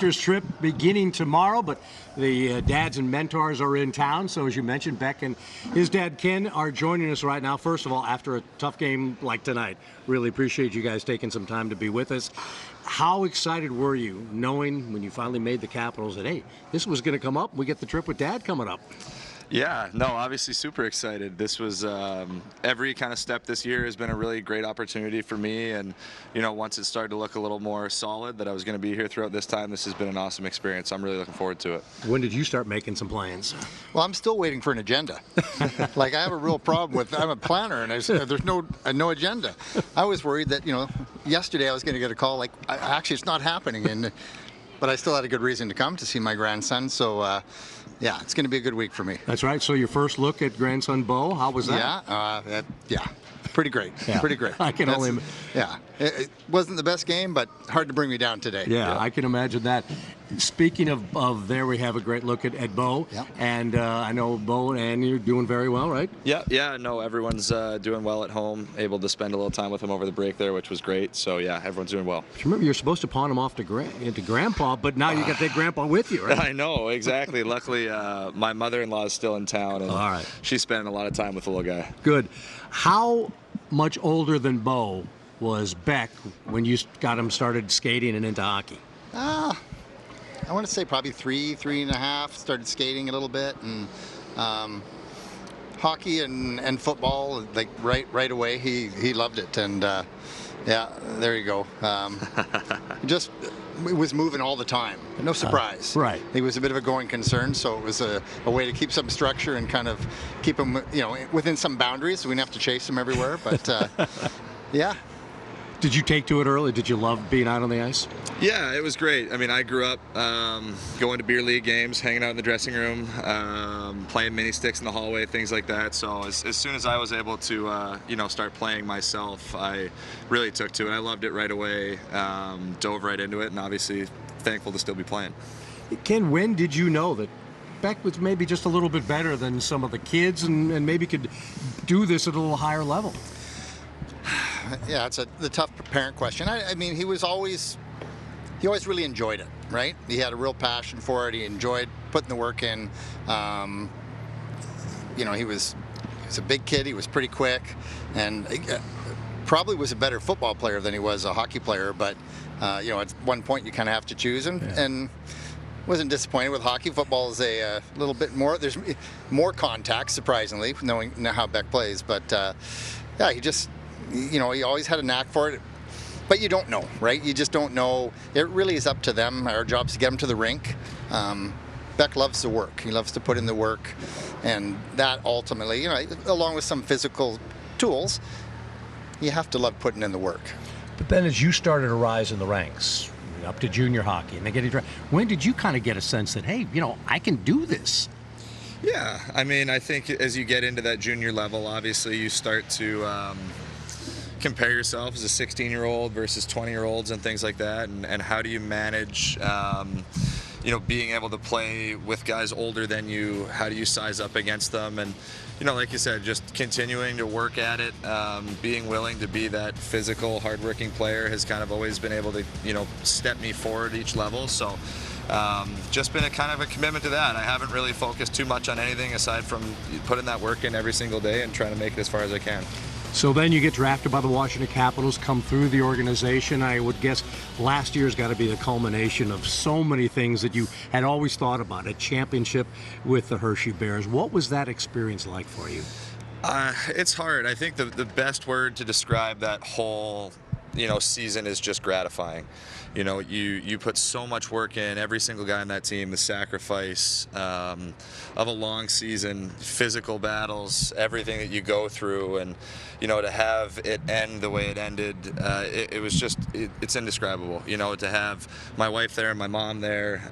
Trip beginning tomorrow, but the dads and mentors are in town. So as you mentioned, Beck and his dad Ken are joining us right now. First of all, after a tough game like tonight, really appreciate you guys taking some time to be with us. How excited were you knowing when you finally made the Capitals that, hey, this was going to come up, we get the trip with Dad coming up? Yeah, no, obviously super excited. This was every kind of step this year has been a really great opportunity for me, and once it started to look a little more solid that I was going to be here throughout this time, this has been an awesome experience. I'm really looking forward to it. When did you start making some plans? Well, I'm still waiting for an agenda. Like, I have a real problem with, I'm a planner and there's no agenda. I was worried that yesterday I was going to get a call like, actually it's not happening, but I still had a good reason to come to see my grandson. So yeah, it's going to be a good week for me. That's right. So your first look at grandson Bo, how was that? Yeah, pretty great. Yeah. Pretty great. I can only. Yeah, it wasn't the best game, but hard to bring me down today. Yeah, I can imagine that. Speaking of there, we have a great look at Bo, and I know Bo and you're doing very well, right? Yeah, no, everyone's doing well at home, able to spend a little time with him over the break there, which was great. So yeah, everyone's doing well. Remember, you're supposed to pawn him off to into Grandpa, but now you got to take Grandpa with you, right? I know, exactly. Luckily, my mother-in-law is still in town, and all right, she's spending a lot of time with the little guy. Good. How much older than Bo was Beck when you got him started skating and into hockey? I want to say probably three and a half. Started skating a little bit, and hockey and football, like right away. He loved it, and yeah, there you go. Just was moving all the time. No surprise. Right. He was a bit of a going concern, so it was a way to keep some structure and kind of keep him, within some boundaries. We didn't have to chase him everywhere, but yeah. Did you take to it early? Did you love being out on the ice? Yeah, it was great. I mean, I grew up going to beer league games, hanging out in the dressing room, playing mini sticks in the hallway, things like that. So as soon as I was able to, start playing myself, I really took to it. I loved it right away, dove right into it, and obviously thankful to still be playing. Ken, when did you know that Beck was maybe just a little bit better than some of the kids and maybe could do this at a little higher level? Yeah, it's the tough parent question. I mean, he always really enjoyed it, right? He had a real passion for it. He enjoyed putting the work in. He was a big kid. He was pretty quick, and probably was a better football player than he was a hockey player. But at one point you kind of have to choose, and wasn't disappointed with hockey. Football is a little bit more. There's more contact, surprisingly, knowing how Beck plays. But yeah, he just. He always had a knack for it, but you don't know, right? You just don't know. It really is up to them. Our job's to get them to the rink. Beck loves to work. He loves to put in the work, and that ultimately, along with some physical tools, you have to love putting in the work. But then as you started to rise in the ranks, up to junior hockey, and then getting drafted, when did you kind of get a sense that, hey, I can do this? Yeah, I mean, I think as you get into that junior level, obviously you start to compare yourself as a 16-year-old versus 20-year-olds and things like that, and how do you manage being able to play with guys older than you? How do you size up against them? And like you said, just continuing to work at it, being willing to be that physical, hardworking player has kind of always been able to step me forward each level. So just been a kind of a commitment to that. I haven't really focused too much on anything aside from putting that work in every single day and trying to make it as far as I can. So then you get drafted by the Washington Capitals, come through the organization. I would guess last year's got to be the culmination of so many things that you had always thought about, a championship with the Hershey Bears. What was that experience like for you? It's hard. I think the best word to describe that whole season is just gratifying. You put so much work in, every single guy on that team, the sacrifice of a long season, physical battles, everything that you go through, and to have it end the way it ended, it was just, it's indescribable. To have my wife there, my mom there,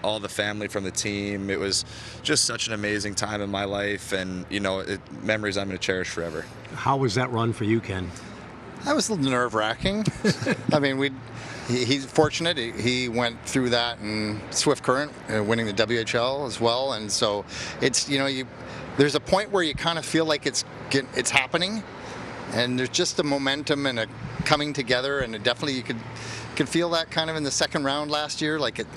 all the family from the team, it was just such an amazing time in my life, and memories I'm going to cherish forever. How was that run for you, Ken? That was a little nerve-wracking. I mean, he's fortunate. He went through that in swift current, winning the WHL as well. And so it's, there's a point where you kind of feel like it's happening, and there's just a momentum and a coming together, and definitely you could could feel that kind of in the second round last year. Like, it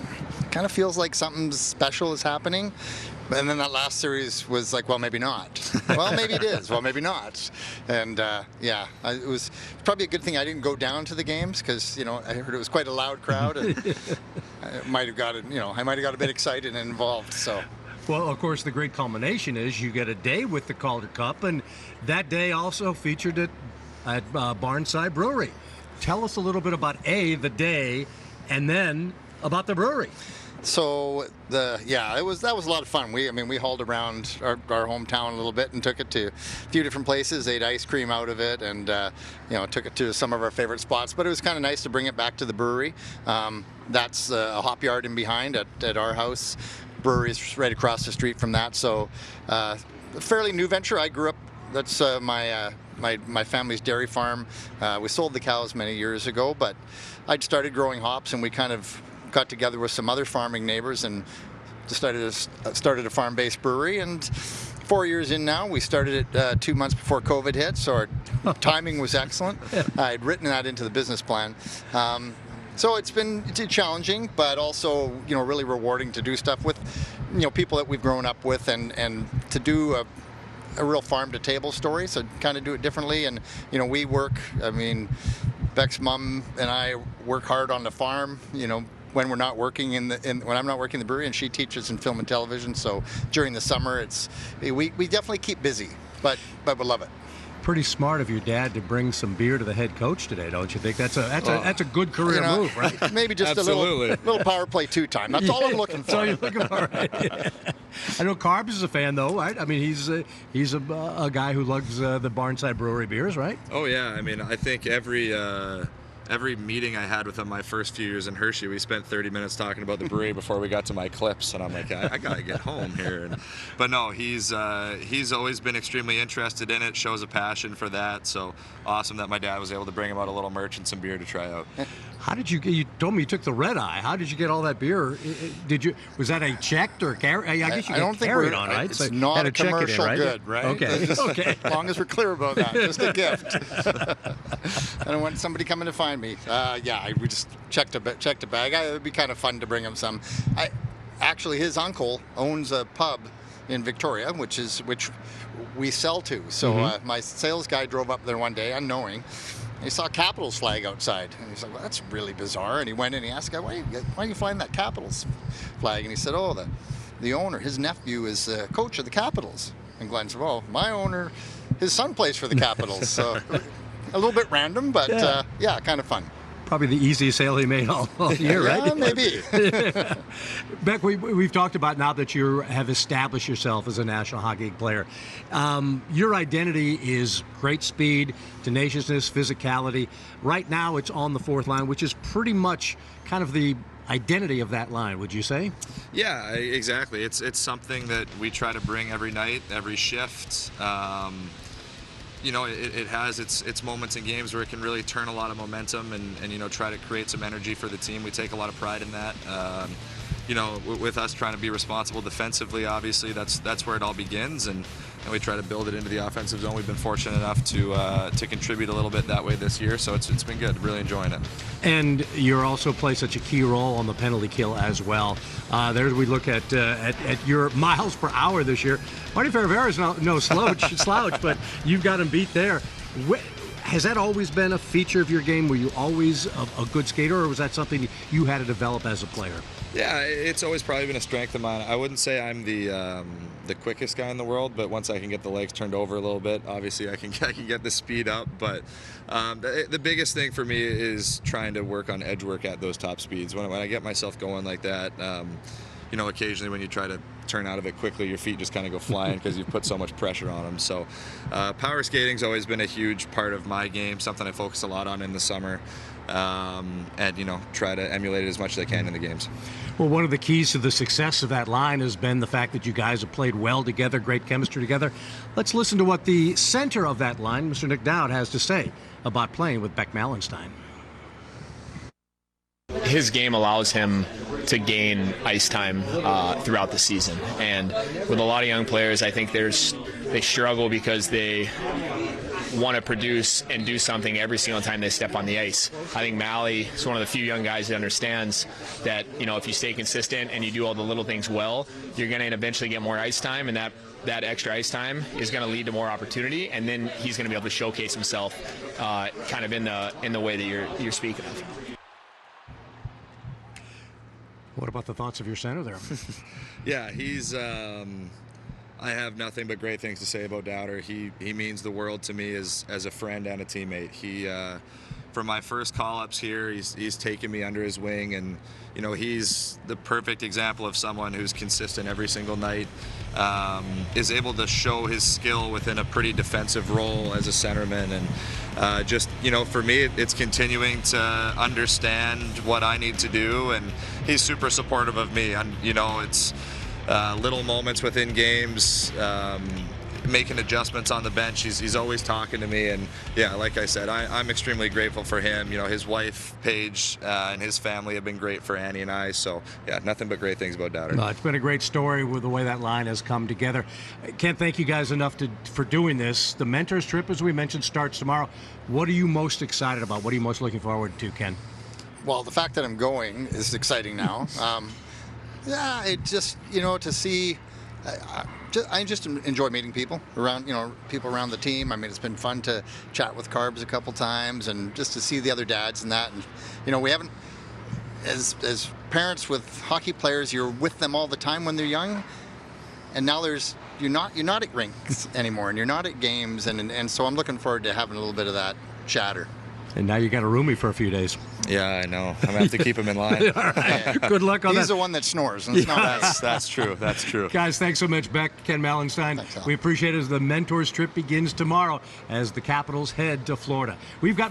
kind of feels like something special is happening. And then that last series was like, well, maybe not. Well, maybe it is. Well, maybe not. And yeah, it was probably a good thing I didn't go down to the games, because, you know, I heard it was quite a loud crowd, and I might have got a bit excited and involved. So. Well, of course, the great culmination is you get a day with the Calder Cup, and that day also featured at Barnside Brewery. Tell us a little bit about the day, and then about the brewery. So that was a lot of fun. We hauled around our hometown a little bit and took it to a few different places, ate ice cream out of it, and took it to some of our favorite spots. But it was kind of nice to bring it back to the brewery. That's a hop yard in behind at our house. Brewery's right across the street from that. So a fairly new venture. I grew up. That's my family's dairy farm. We sold the cows many years ago, but I'd started growing hops, and we kind of got together with some other farming neighbors and started a farm-based brewery. And 4 years in now, we started it 2 months before COVID hit, so our timing was excellent. I'd written that into the business plan. So it's been challenging, but also, you know, really rewarding to do stuff with, you know, people that we've grown up with, and to do a real farm-to-table story. So kind of do it differently. And, you know, we work. I mean, Beck's mom and I work hard on the farm. You know, when we're not working when I'm not working in the brewery, and she teaches in film and television. So during the summer, we definitely keep busy, but we love it. Pretty smart of your dad to bring some beer to the head coach today, don't you think? That's a good career move, right? Maybe just a little power play 2 time. That's all I'm looking for. That's all you're looking for, right? I know Carbs is a fan, though, right? I mean, he's a guy who loves the Barnside Brewery beers, right? Oh yeah, I mean, I think every meeting I had with him my first few years in Hershey, we spent 30 minutes talking about the brewery before we got to my clips, and I'm like, I gotta get home here. But no, he's always been extremely interested in it, shows a passion for that. So awesome that my dad was able to bring him out a little merch and some beer to try out. How did you told me you took the red eye. How did you get all that beer? Was that a checked or carried? I guess you get carried on, right? It's so not a commercial good, right? Okay. Okay. As long as we're clear about that, just a gift. I don't want somebody coming to find me. We just checked a bag. It would be kind of fun to bring him some. Actually, his uncle owns a pub in Victoria, which we sell to. So my sales guy drove up there one day, unknowing. He saw Capitals flag outside, and he's like, "Well, that's really bizarre." And he went in and he asked the guy, "Why are you flying that Capitals flag?" And he said, "Oh, the owner, his nephew is the coach of the Capitals." And Glenn said, "Well, my owner, his son plays for the Capitals." So a little bit random, but kind of fun. Probably the easiest sale he made all year, right? Yeah, maybe. Beck, we've talked about now that you have established yourself as a National Hockey League player. Your identity is great speed, tenaciousness, physicality. Right now it's on the fourth line, which is pretty much kind of the identity of that line, would you say? Yeah, exactly. It's something that we try to bring every night, every shift. You know, it has its moments in games where it can really turn a lot of momentum and you know, try to create some energy for the team. We take a lot of pride in that. You know, with us trying to be responsible defensively, obviously that's where it all begins, and we try to build it into the offensive zone. We've been fortunate enough to contribute a little bit that way this year, so it's been good. Really enjoying it. And you also play such a key role on the penalty kill as well. There we look at your miles per hour this year. Marty Ferravera's no slouch, but you've got him beat there. Has that always been a feature of your game? Were you always a good skater, or was that something you had to develop as a player? Yeah, it's always probably been a strength of mine. I wouldn't say I'm the quickest guy in the world, but once I can get the legs turned over a little bit, obviously I can get the speed up. But the biggest thing for me is trying to work on edge work at those top speeds. When I get myself going like that, you know, occasionally when you try to turn out of it quickly, your feet just kind of go flying because you've put so much pressure on them. So power skating's always been a huge part of my game, something I focus a lot on in the summer, and you know, try to emulate it as much as I can in the games. Well, one of the keys to the success of that line has been the fact that you guys have played well together, great chemistry together. Let's listen to what the center of that line, Mr. Nick Dowd, has to say about playing with Beck Malenstyn. His game allows him to gain ice time throughout the season, and with a lot of young players, I think they struggle because they want to produce and do something every single time they step on the ice. I think Mally is one of the few young guys that understands that, you know, if you stay consistent and you do all the little things well, you're going to eventually get more ice time, and that extra ice time is going to lead to more opportunity, and then he's going to be able to showcase himself kind of in the way that you're speaking of. What about the thoughts of your center there? Yeah, he's I have nothing but great things to say about Dowder. He means the world to me as a friend and a teammate. He from my first call-ups here, he's taken me under his wing, and you know, he's the perfect example of someone who's consistent every single night, is able to show his skill within a pretty defensive role as a centerman, and just, you know, for me, it's continuing to understand what I need to do, and he's super supportive of me. And you know, it's little moments within games, making adjustments on the bench. He's always talking to me, and yeah, like I said, I'm extremely grateful for him. You know, his wife Paige and his family have been great for Annie and I. So yeah, nothing but great things about Dowder. No, it's been a great story with the way that line has come together. I can't thank you guys enough for doing this. The Mentors trip, as we mentioned, starts tomorrow. What are you most excited about? What are you most looking forward to, Ken? Well, the fact that I'm going is exciting now. Yeah, it just, you know, to see. I just enjoy meeting people around, you know, people around the team. I mean, it's been fun to chat with Carbs a couple times, and just to see the other dads and that. And you know, we haven't, as parents with hockey players, you're with them all the time when they're young, and now you're not at rinks anymore, and you're not at games, and so I'm looking forward to having a little bit of that chatter. And now you got a roomie for a few days. Yeah, I know. I'm gonna have to keep him in line. All right. Good luck on that. He's the one that snores. And it's not us. That's true. That's true. Guys, thanks so much, Beck, Ken Malenstyn. Thanks, Al. We appreciate it as the Mentors trip begins tomorrow as the Capitals head to Florida. We've got